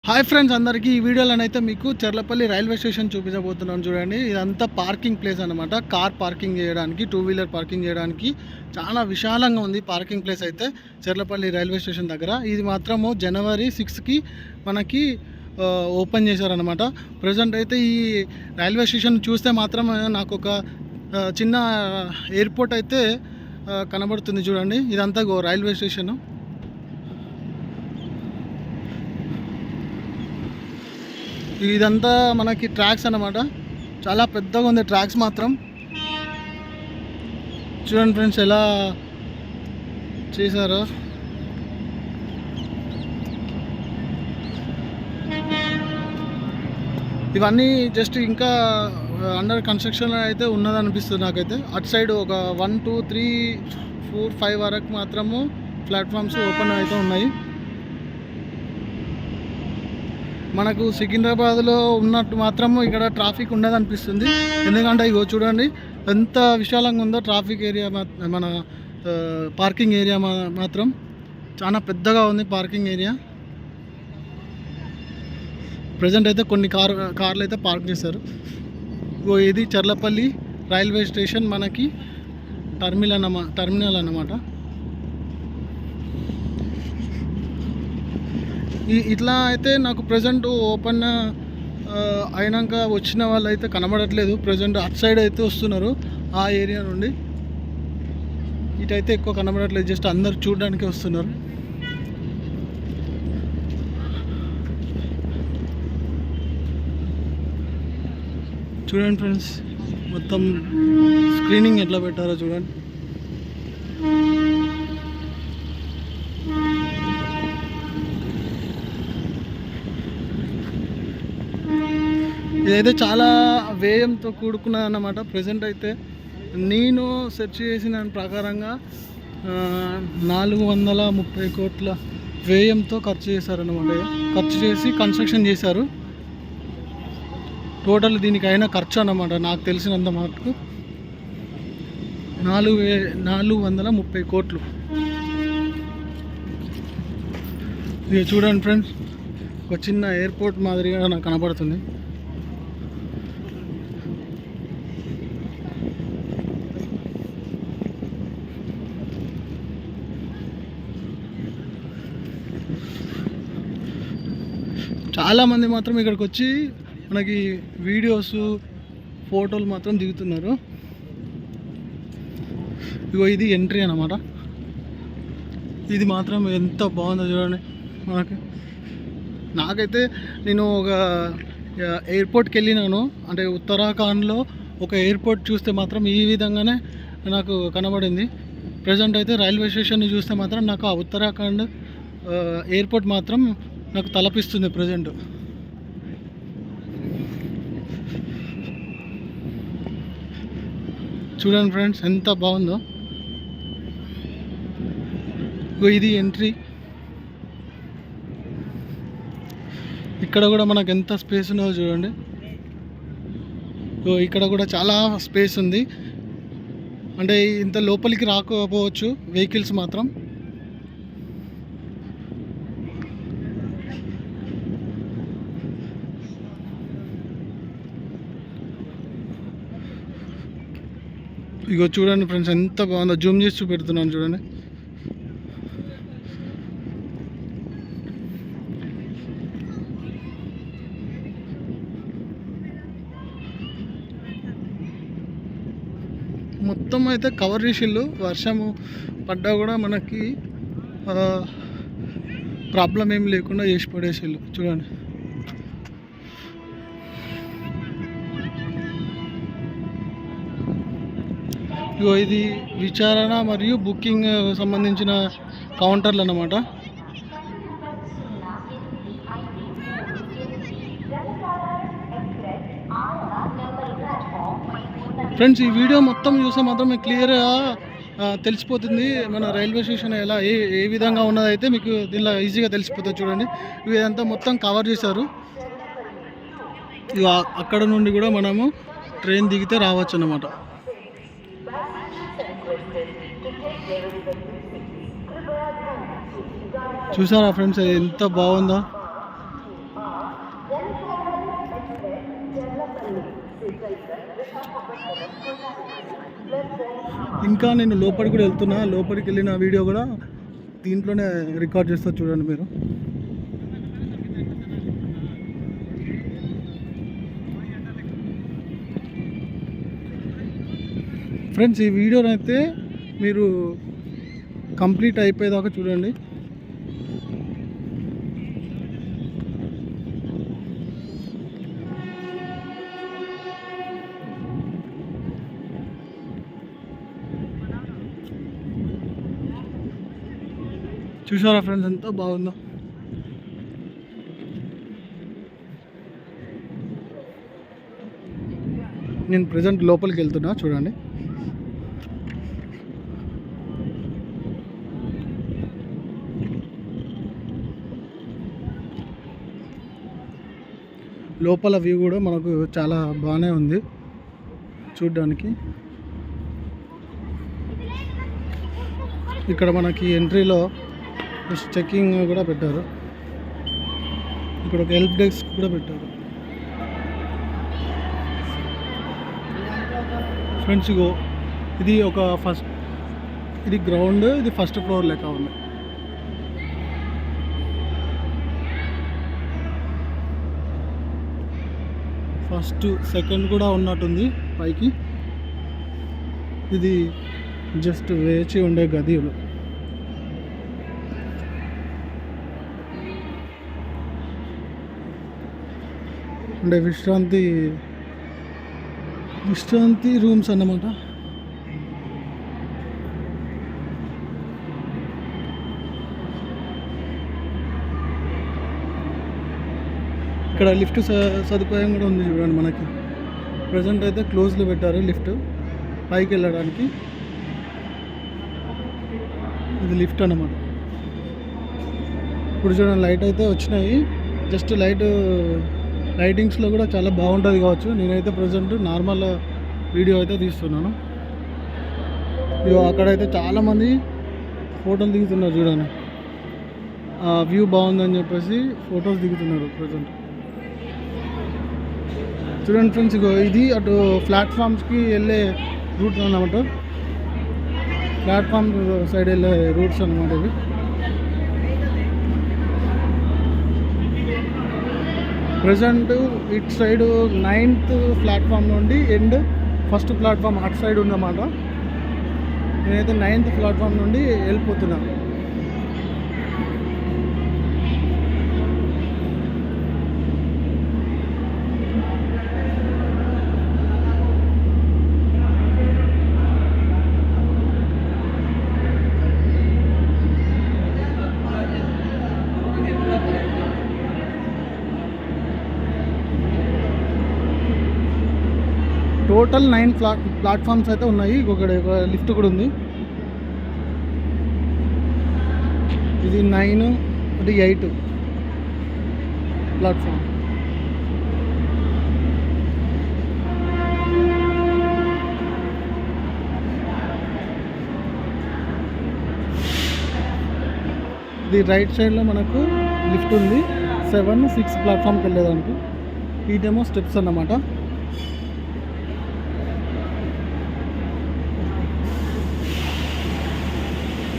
Hi friends అందరికీ ఈ వీడియోలోనైతే మీకు చెర్లపల్లి రైల్వే స్టేషన్ చూపించబోతున్నాను చూడండి. ఇదంతా పార్కింగ్ ప్లేస్ అనమాట. కార్ పార్కింగ్ చేయడానికి, టూ వీలర్ పార్కింగ్ చేయడానికి చాలా విశాలంగా ఉంది పార్కింగ్ ప్లేస్ అయితే చెర్లపల్లి రైల్వే స్టేషన్ దగ్గర. ఇది మాత్రము జనవరి 6కి మనకి ఓపెన్ చేశారనమాట. ప్రజెంట్ అయితే ఈ రైల్వే స్టేషన్ చూస్తే మాత్రం నాకు ఒక చిన్న ఎయిర్పోర్ట్ అయితే కనబడుతుంది చూడండి. ఇదంతా రైల్వే స్టేషను. ఇదంతా మనకి ట్రాక్స్ అన్నమాట. చాలా పెద్దగా ఉంది ట్రాక్స్ మాత్రం. చూడండి ఫ్రెండ్స్ ఎలా చేశారో. ఇవన్నీ జస్ట్ ఇంకా అండర్ కన్స్ట్రక్షన్ అయితే ఉన్నదనిపిస్తుంది నాకైతే. అటు సైడ్ ఒక 1 2 3 4 5 వరకు మాత్రము ప్లాట్ఫామ్స్ ఓపెన్ అయితే ఉన్నాయి. మనకు సికింద్రాబాద్లో ఉన్నట్టు మాత్రము ఇక్కడ ట్రాఫిక్ ఉండదు అనిపిస్తుంది. ఎందుకంటే ఇగో చూడండి ఎంత విశాలంగా ఉందో ట్రాఫిక్ ఏరియా. మన పార్కింగ్ ఏరియా మాత్రం చాలా పెద్దగా ఉంది పార్కింగ్ ఏరియా. ప్రజెంట్ అయితే కొన్ని కార్లు అయితే పార్క్ చేశారు. ఇగో ఇది చెర్లపల్లి రైల్వే స్టేషన్ మనకి టర్మినల్ అన్నమాట. ఇట్లా అయితే నాకు ప్రజెంట్ ఓపెన్ అయినాక వచ్చిన వాళ్ళు అయితే కనబడట్లేదు. ప్రజెంట్ అటు సైడ్ అయితే వస్తున్నారు ఆ ఏరియా నుండి. ఇటైతే ఎక్కువ కనబడట్లేదు, జస్ట్ అందరు చూడడానికి వస్తున్నారు. చూడండి ఫ్రెండ్స్ మొత్తం స్క్రీనింగ్ ఎట్లా పెట్టారో చూడండి. ఇదైతే చాలా వ్యయంతో కూడుకున్నది అన్నమాట. ప్రజెంట్ అయితే నేను సెర్చ్ చేసిన దాని ప్రకారంగా 430 కోట్ల వ్యయంతో ఖర్చు చేశారన్నమాట. ఖర్చు చేసి కన్స్ట్రక్షన్ చేశారు. టోటల్ దీనికైనా ఖర్చు అన్నమాట నాకు తెలిసినంత మటుకు 430 కోట్లు. ఇది చూడండి ఫ్రెండ్స్, ఒక చిన్న ఎయిర్పోర్ట్ మాదిరిగా నాకు కనబడుతుంది. చాలామంది మాత్రం ఇక్కడికి వచ్చి మనకి వీడియోస్ ఫోటోలు మాత్రం దిగుతున్నారు. ఇగో ఇది ఎంట్రీ అన్నమాట. ఇది మాత్రం ఎంత బాగుందో చూడండి. నాకైతే నేను ఒక ఎయిర్పోర్ట్కి వెళ్ళినాను, అంటే ఉత్తరాఖండ్లో ఒక ఎయిర్పోర్ట్ చూస్తే మాత్రం ఈ విధంగానే నాకు కనబడింది. ప్రజెంట్ అయితే రైల్వే స్టేషన్ని చూస్తే మాత్రం నాకు ఆ ఉత్తరాఖండ్ ఎయిర్పోర్ట్ మాత్రం నాకు తలపిస్తుంది ప్రజెంట్. చూడండి ఫ్రెండ్స్ ఎంత బాగుందో. ఇది ఎంట్రీ. ఇక్కడ కూడా మనకు ఎంత స్పేస్ ఉన్నదో చూడండి. ఇక్కడ కూడా చాలా స్పేస్ ఉంది. అంటే ఇంత లోపలికి రాకపోవచ్చు వెహికల్స్ మాత్రం. ఇగో చూడండి ఫ్రెండ్స్ ఎంత బాగుందో. జూమ్ చేసి చూపెడుతున్నాను చూడండి. మొత్తం అయితే కవర్ చేసిళ్ళు. వర్షము పడ్డా కూడా మనకి ప్రాబ్లం ఏం లేకుండా చేసి పడేసిళ్ళు చూడండి. ఇగో ఇది విచారణ మరియు బుకింగ్ సంబంధించిన కౌంటర్లు అన్నమాట. ఫ్రెండ్స్ ఈ వీడియో మొత్తం చూస్తే మాత్రం మీకు క్లియర్గా తెలిసిపోతుంది మన రైల్వే స్టేషన్ ఎలా ఏ విధంగా ఉన్నదైతే మీకు దీనిలో ఈజీగా తెలిసిపోతుంది చూడండి. ఇదంతా మొత్తం కవర్ చేశారు. ఇక అక్కడ నుండి కూడా మనము ట్రైన్ దిగితే రావచ్చు అన్నమాట. చూసారా ఫ్రెండ్స్ ఎంత బాగుందో. ఇంకా నేను లోపలికి కూడా వెళ్తున్నా, లోపలికి వెళ్ళిన వీడియో కూడా దీంట్లోనే రికార్డ్ చేస్తా చూడండి మీరు. ఫ్రెండ్స్ ఈ వీడియోనైతే మీరు కంప్లీట్ అయిపోయేదాకా చూడండి. చూసారా ఫ్రెండ్స్ ఎంత బాగుందో. నేను ప్రజెంట్ లోపలికి వెళ్తున్నా చూడండి. లోపల వ్యూ కూడా మనకు చాలా బాగానే ఉంది చూడ్డానికి. ఇక్కడ మనకి ఎంట్రీలో చెక్కింగ్ కూడా పెట్టారు. ఇక్కడ ఒక హెల్ప్ డెస్క్ కూడా పెట్టారు. ఫ్రెండ్స్ ఇగో ఇది ఒక ఇది గ్రౌండ్, ఇది ఫస్ట్ ఫ్లోర్ లెక్క ఉంది. ఫస్ట్ సెకండ్ కూడా ఉన్నట్టుంది పైకి. ఇది జస్ట్ వేచి ఉండే గదిలు. అంటే విశ్రాంతి రూమ్స్ అన్నమాట. ఇక్కడ లిఫ్ట్ సదుపాయం కూడా ఉంది చూడండి. మనకి ప్రజెంట్ అయితే క్లోజ్లో పెట్టారు లిఫ్ట్ పైకి వెళ్ళడానికి. ఇది లిఫ్ట్ అన్నమాట. ఇప్పుడు చూడండి లైట్ అయితే వచ్చినాయి. జస్ట్ లైటింగ్స్లో కూడా చాలా బాగుంటుంది కావచ్చు. నేనైతే ప్రజెంట్ నార్మల్ వీడియో అయితే తీస్తున్నాను. ఇగో అక్కడైతే చాలామంది ఫోటోలు దిగుతున్నారు చూడండి. ఆ వ్యూ బాగుందని చెప్పేసి ఫొటోస్ దిగుతున్నారు ప్రజెంట్. చూడండి ఫ్రెండ్స్ ఇగో ఇది అటు ప్లాట్ఫామ్స్కి వెళ్ళే రూట్ అన్నమాట. ప్లాట్ఫామ్ సైడ్ వెళ్ళే రూట్స్ అన్నమాట ఇవి. ప్రజెంట్ ఇటు సైడ్ 9th ప్లాట్ఫామ్ నుండి ఫస్ట్ ప్లాట్ఫామ్ అటు సైడ్ ఉందన్నమాట. నేనైతే 9th ప్లాట్ఫామ్ నుండి వెళ్ళిపోతున్నాను. టోటల్ 9 ప్లాట్ఫామ్స్ అయితే ఉన్నాయి. ఒక లిఫ్ట్ కూడా ఉంది. ఇది 9, ఇది 8 ప్లాట్ఫామ్. ఇది రైట్ సైడ్లో మనకు లిఫ్ట్ ఉంది 7, 6 ప్లాట్ఫామ్కి వెళ్ళేదానికి. ఇదేమో స్టెప్స్ అన్నమాట.